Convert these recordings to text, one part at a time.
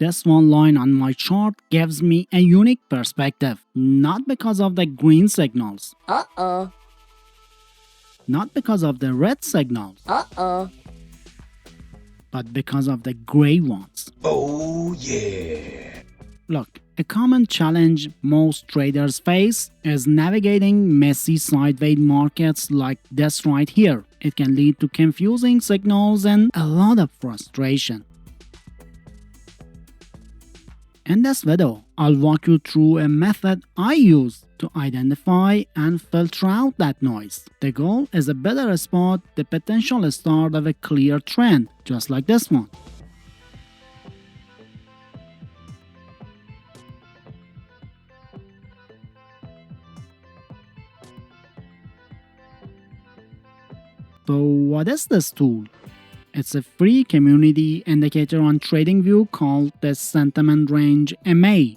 This one line on my chart gives me a unique perspective, not because of the green signals, not because of the red signals, but because of the gray ones. Oh yeah! Look, a common challenge most traders face is navigating messy sideways markets like this right here. It can lead to confusing signals and a lot of frustration. In this video, I'll walk you through a method I use to identify and filter out that noise. The goal is to better spot the potential start of a clear trend, just like this one. So what is this tool? It's a free community indicator on TradingView called the Sentiment Range MA.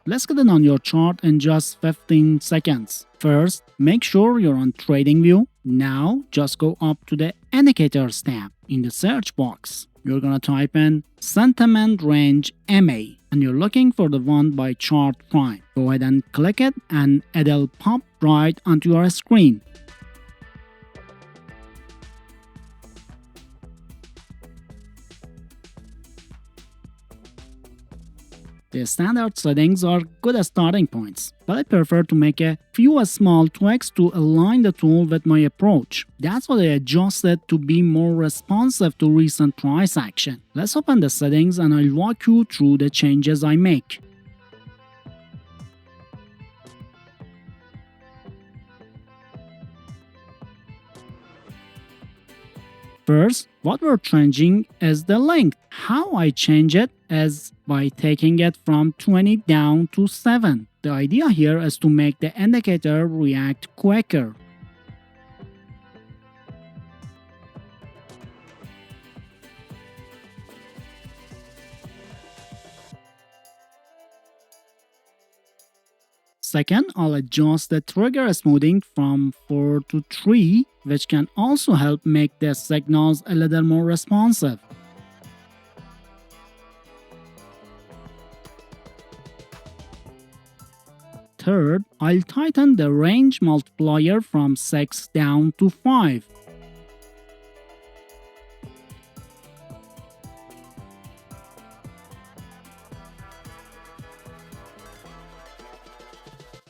Let's get it on your chart in just 15 seconds. First, make sure you're on TradingView. Now, just go up to the Indicators tab in the search box. You're gonna type in Sentiment Range MA and you're looking for the one by Chart Prime. Go ahead and click it and it'll pop right onto your screen. The standard settings are good as starting points, but I prefer to make a few small tweaks to align the tool with my approach. That's what I adjusted to be more responsive to recent price action. Let's open the settings and I'll walk you through the changes I make. First, what we're changing is the length. How I change it is by taking it from 20 down to 7. The idea here is to make the indicator react quicker. Second, I'll adjust the trigger smoothing from 4 to 3, which can also help make the signals a little more responsive. Third, I'll tighten the range multiplier from 6 down to 5.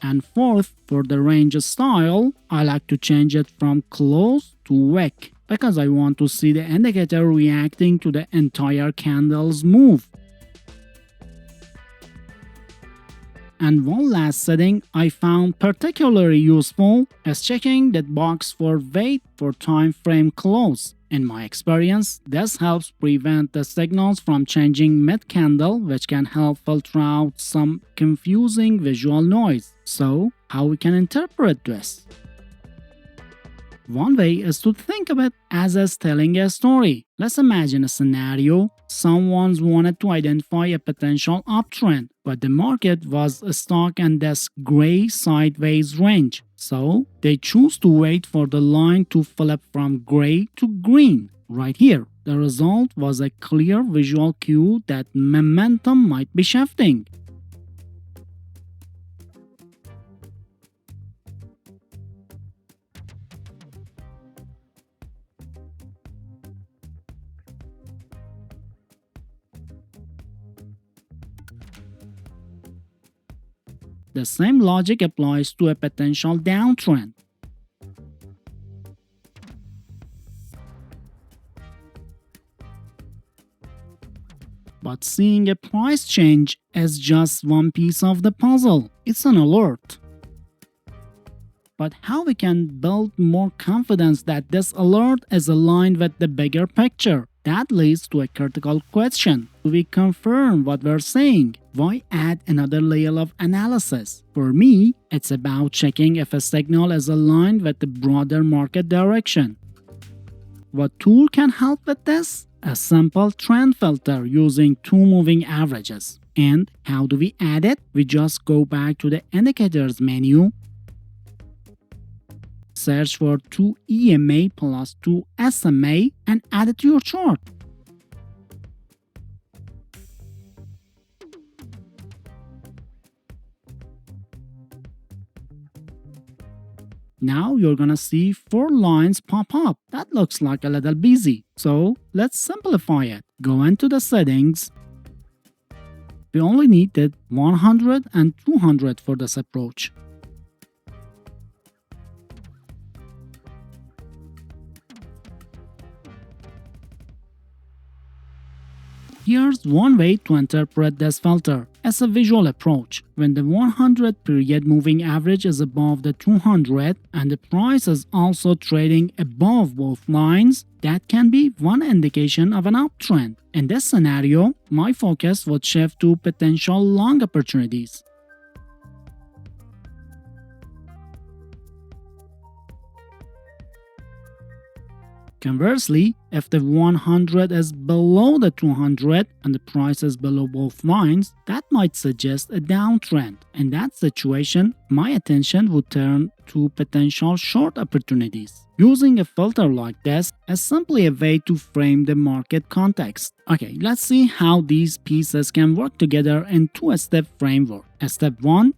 And fourth, for the range style, I like to change it from close to wick because I want to see the indicator reacting to the entire candle's move. And one last setting I found particularly useful is checking that box for wait for time frame close. In my experience, this helps prevent the signals from changing mid-candle, which can help filter out some confusing visual noise. So, how we can interpret this? One way is to think of it as telling a story. Let's imagine a scenario. Someone's wanted to identify a potential uptrend, but the market was stuck in this gray sideways range. So they choose to wait for the line to flip from gray to green. Right here, the result was a clear visual cue that momentum might be shifting. The same logic applies to a potential downtrend. But seeing a price change is just one piece of the puzzle. It's an alert. But how we can build more confidence that this alert is aligned with the bigger picture? That leads to a critical question. Do we confirm what we're saying? Why add another layer of analysis? For me, it's about checking if a signal is aligned with the broader market direction. What tool can help with this? A simple trend filter using two moving averages. And how do we add it? We just go back to the indicators menu, search for 2 EMA plus 2 SMA and add it to your chart. Now you're gonna see 4 lines pop up. That looks like a little busy. So let's simplify it. Go into the settings. We only needed 100 and 200 for this approach. Here's one way to interpret this filter as a visual approach. When the 100 period moving average is above the 200 and the price is also trading above both lines, that can be one indication of an uptrend. In this scenario, my focus would shift to potential long opportunities. Conversely, if the 100 is below the 200 and the price is below both lines, that might suggest a downtrend. In that situation, my attention would turn to potential short opportunities. Using a filter like this is simply a way to frame the market context. Okay, let's see how these pieces can work together in a two-step framework. Step 1.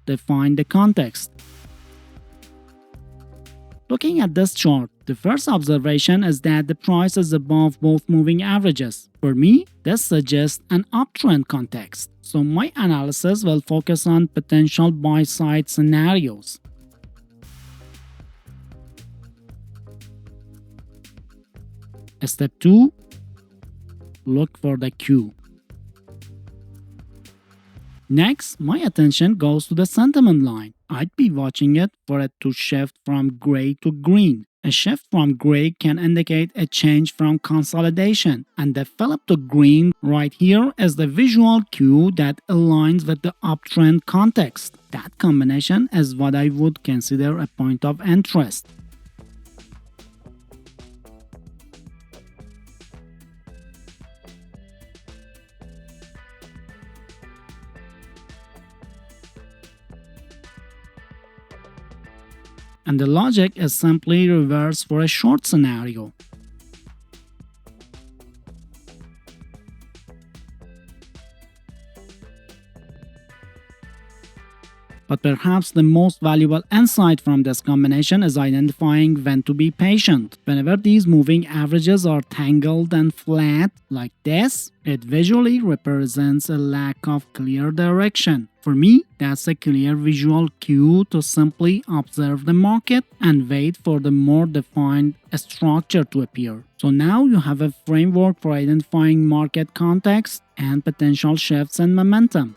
Define the context. Looking at this chart, the first observation is that the price is above both moving averages. For me, this suggests an uptrend context, so my analysis will focus on potential buy-side scenarios. Step 2. Look for the Q. Next, my attention goes to the sentiment line. I'd be watching it for it to shift from gray to green. A shift from gray can indicate a change from consolidation, and the flip to green right here is the visual cue that aligns with the uptrend context. That combination is what I would consider a point of interest. And the logic is simply reversed for a short scenario. But perhaps the most valuable insight from this combination is identifying when to be patient. Whenever these moving averages are tangled and flat like this, it visually represents a lack of clear direction. For me, that's a clear visual cue to simply observe the market and wait for the more defined structure to appear. So now you have a framework for identifying market context and potential shifts in momentum.